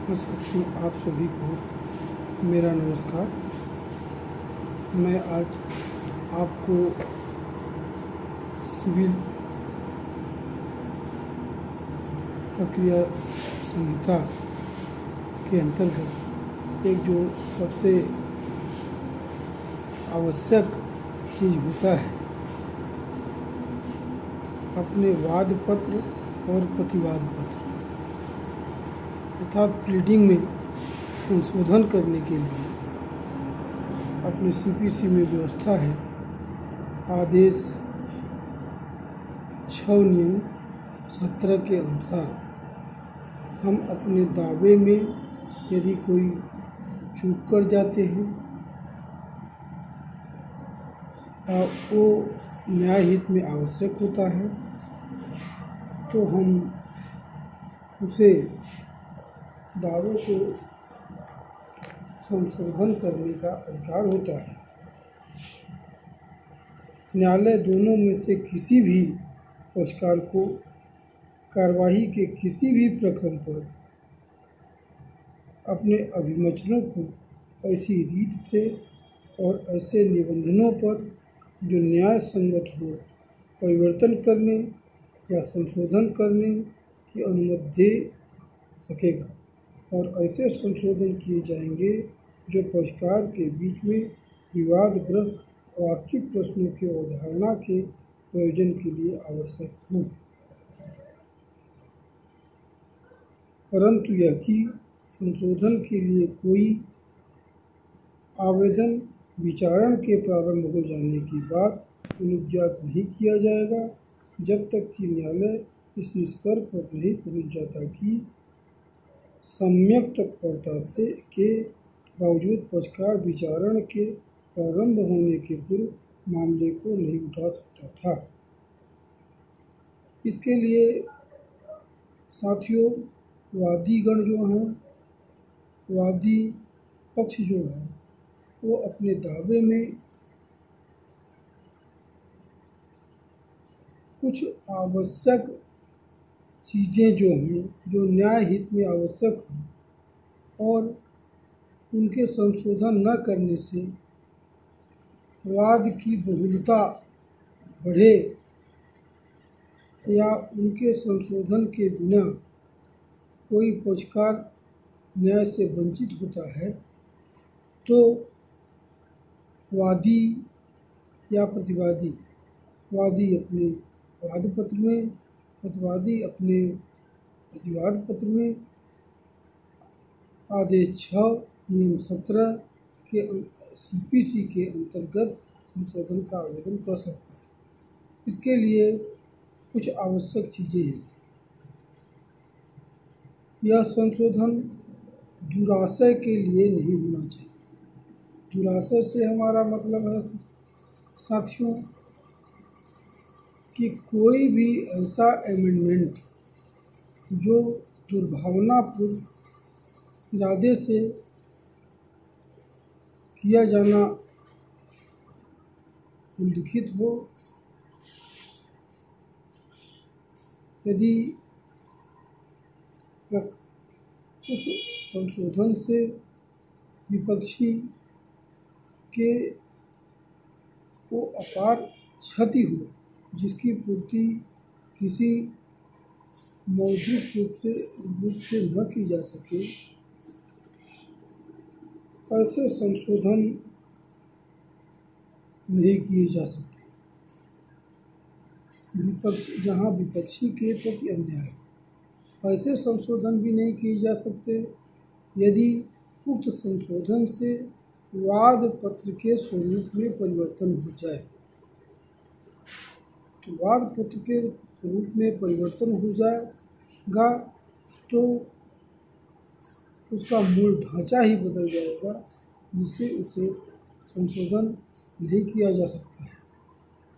साथियों, आप सभी को मेरा नमस्कार। मैं आज आपको सिविल प्रक्रिया संहिता के अंतर्गत एक जो सबसे आवश्यक चीज़ होता है, अपने वाद पत्र और प्रतिवाद पत्र अर्थात प्लीडिंग में संशोधन करने के लिए अपने CPC में व्यवस्था है। आदेश 6 नियम 17 के अनुसार हम अपने दावे में यदि कोई चूक कर जाते हैं वो न्याय हित में आवश्यक होता है, तो हम उसे दावे को संशोधन करने का अधिकार होता है। न्यायालय दोनों में से किसी भी पक्षकार को कार्यवाही के किसी भी प्रक्रम पर अपने अभिमतों को ऐसी रीत से और ऐसे निबंधनों पर जो न्याय संगत हो परिवर्तन करने या संशोधन करने की अनुमति दे सकेगा, और ऐसे संशोधन किए जाएंगे जो पक्षकार के बीच में विवादग्रस्त वास्तविक प्रश्नों के अवधारणा के प्रयोजन के लिए आवश्यक हो, परंतु यह कि संशोधन के लिए कोई आवेदन विचारण के प्रारंभ हो जाने के बाद अनुज्ञात नहीं किया जाएगा, जब तक कि न्यायालय इस निष्कर्ष पर नहीं पहुंच जाता कि सम्यक तत्परता से के बावजूद पक्षकार विचारण के प्रारंभ होने के पूर्व मामले को नहीं उठा सकता था। इसके लिए साथियों, वादीगण जो हैं, वादी पक्ष जो है, वो अपने दावे में कुछ आवश्यक चीज़ें जो हैं, जो न्याय हित में आवश्यक हैं और उनके संशोधन न करने से वाद की बहुलता बढ़े या उनके संशोधन के बिना कोई पक्षकार न्याय से वंचित होता है, तो वादी या प्रतिवादी, वादी अपने वाद पत्र में, प्रतिवादी अपने प्रतिवाद पत्र में आदेश 6 नियम 17 के CPC के अंतर्गत संशोधन का आवेदन कर सकता है। इसके लिए कुछ आवश्यक चीज़ें हैं। यह संशोधन दुराशय के लिए नहीं होना चाहिए। दुराशय से हमारा मतलब है साथियों कि कोई भी ऐसा अमेंडमेंट जो दुर्भावनापूर्ण इरादे से किया जाना उल्लिखित हो, यदि उस संशोधन से विपक्षी के को अपार क्षति हो, जिसकी पूर्ति किसी मौद्रिक रूप से न की जा सके, ऐसे संशोधन नहीं किए जा सकते। जहाँ विपक्षी के प्रति अन्याय, ऐसे संशोधन भी नहीं किए जा सकते यदि उक्त संशोधन से वाद पत्र के स्वरूप में परिवर्तन हो जाए। तो वाद पत्र के रूप में परिवर्तन हो जाएगा तो उसका मूल ढांचा ही बदल जाएगा, जिससे उसे संशोधन नहीं किया जा सकता है।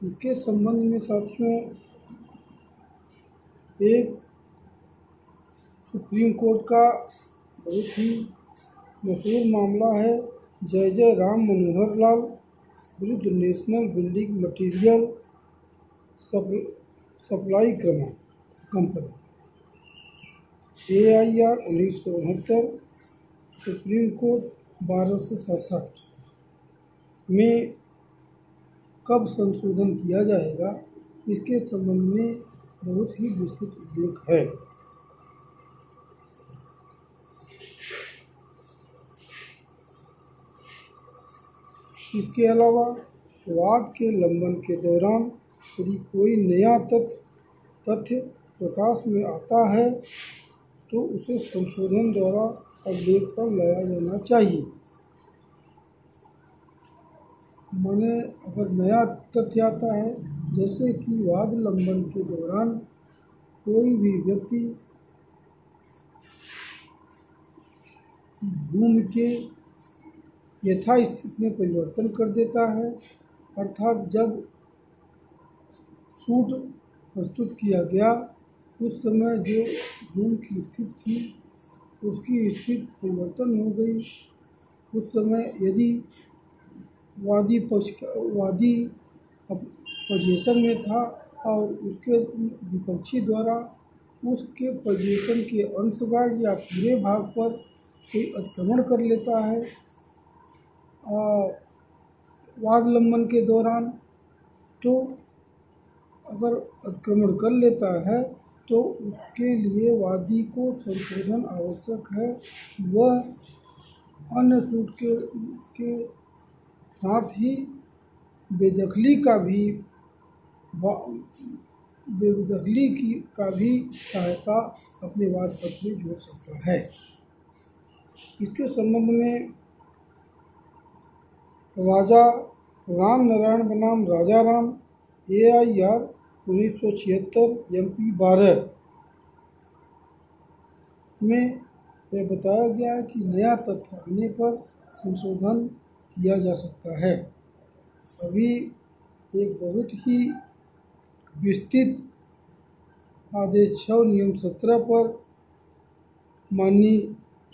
इसके संबंध में साथियों, एक सुप्रीम कोर्ट का बहुत ही मशहूर मामला है जय राम मनोहर लाल विरुद्ध national building material supply company. AIR 1969, supreme court 1267 में कब संशोधन किया जाएगा, इसके संबंध में बहुत ही विस्तृत उल्लेख है। इसके अलावा वाद के लंबन के दौरान यदि कोई नया तथ्य प्रकाश में आता है तो उसे संशोधन द्वारा अभिलेख पर लाया जाना चाहिए। माने अगर नया तथ्य आता है, जैसे कि वाद लंबन के दौरान कोई भी व्यक्ति भूमि के यथास्थिति में परिवर्तन कर देता है, अर्थात जब सूट प्रस्तुत किया गया उस समय जो भूमि की स्थिति थी उसकी स्थिति परिवर्तन हो गई। उस समय यदि वादी पोजीशन में था और उसके विपक्षी द्वारा उसके पोजीशन के अंशभाग या पूरे भाग पर कोई अतिक्रमण कर लेता है वाद लंबन के दौरान, तो अगर अतिक्रमण कर लेता है तो उसके लिए वादी को संशोधन आवश्यक है कि वह अन्य सूट के साथ ही बेदखली का भी सहायता अपने वाद पत्र में जोड़ सकता है। इसके संबंध में राजा राम नारायण बनाम राजा राम AIR 1976 MP 12 में यह बताया गया है कि नया तथ्य आने पर संशोधन किया जा सकता है। अभी एक बहुत ही विस्तृत आदेश 6 नियम 17 पर माननीय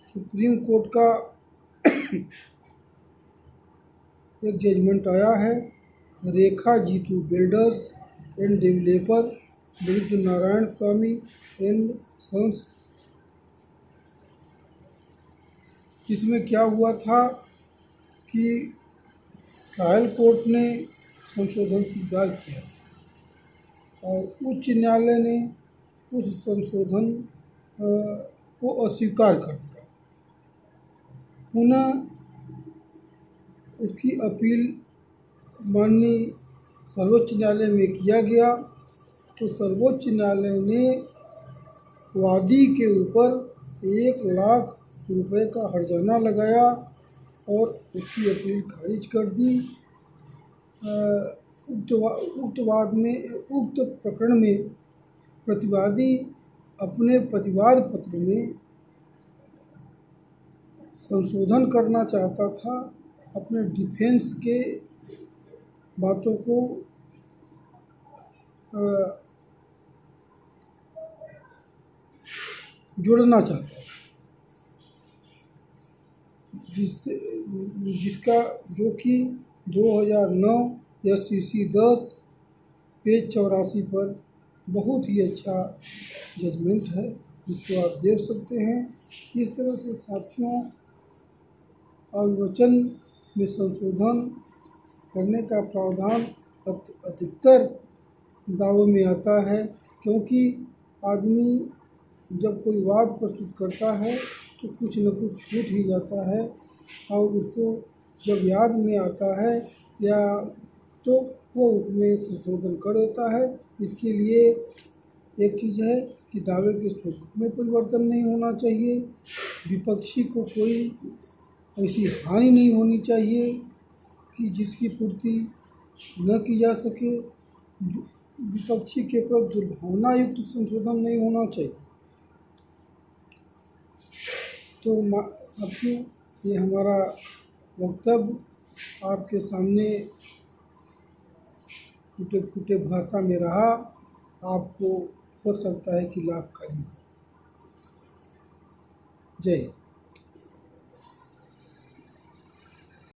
सुप्रीम कोर्ट का एक जजमेंट आया है। रेखा जीतू बिल्डर्स एंड डेवलपर विरुद्ध नारायण स्वामी एंड सन्स। इसमें क्या हुआ था कि ट्रायल कोर्ट ने संशोधन स्वीकार किया और उच्च न्यायालय ने उस संशोधन को अस्वीकार कर दिया। पुनः उसकी अपील माननीय सर्वोच्च न्यायालय में किया गया तो सर्वोच्च न्यायालय ने वादी के ऊपर 1 लाख रुपए का हर्जाना लगाया और उसकी अपील खारिज कर दी। उक्त प्रकरण में प्रतिवादी अपने प्रतिवाद पत्र में संशोधन करना चाहता था, अपने डिफेंस के बातों को जोड़ना चाहता था, जिसका जो कि 2009 SCC 10 पेज 84 पर बहुत ही अच्छा जजमेंट है, जिसको आप देख सकते हैं। इस तरह से साथियों अविवचन में संशोधन करने का प्रावधान अधिकतर दावों में आता है, क्योंकि आदमी जब कोई वाद प्रस्तुत करता है तो कुछ न कुछ छूट ही जाता है और उसको जब याद में आता है या तो वो उसमें संशोधन कर देता है। इसके लिए एक चीज़ है कि दावे के स्वरूप में परिवर्तन नहीं होना चाहिए, विपक्षी को कोई ऐसी हानि नहीं होनी चाहिए कि जिसकी पूर्ति न की जा सके, विपक्षी के प्रति दुर्भावना युक्त संशोधन नहीं होना चाहिए। तो साथियों, ये हमारा वक्तव्य आपके सामने फूटे भाषा में रहा, आपको हो सकता है कि लाभकारी हो। जय हिंद।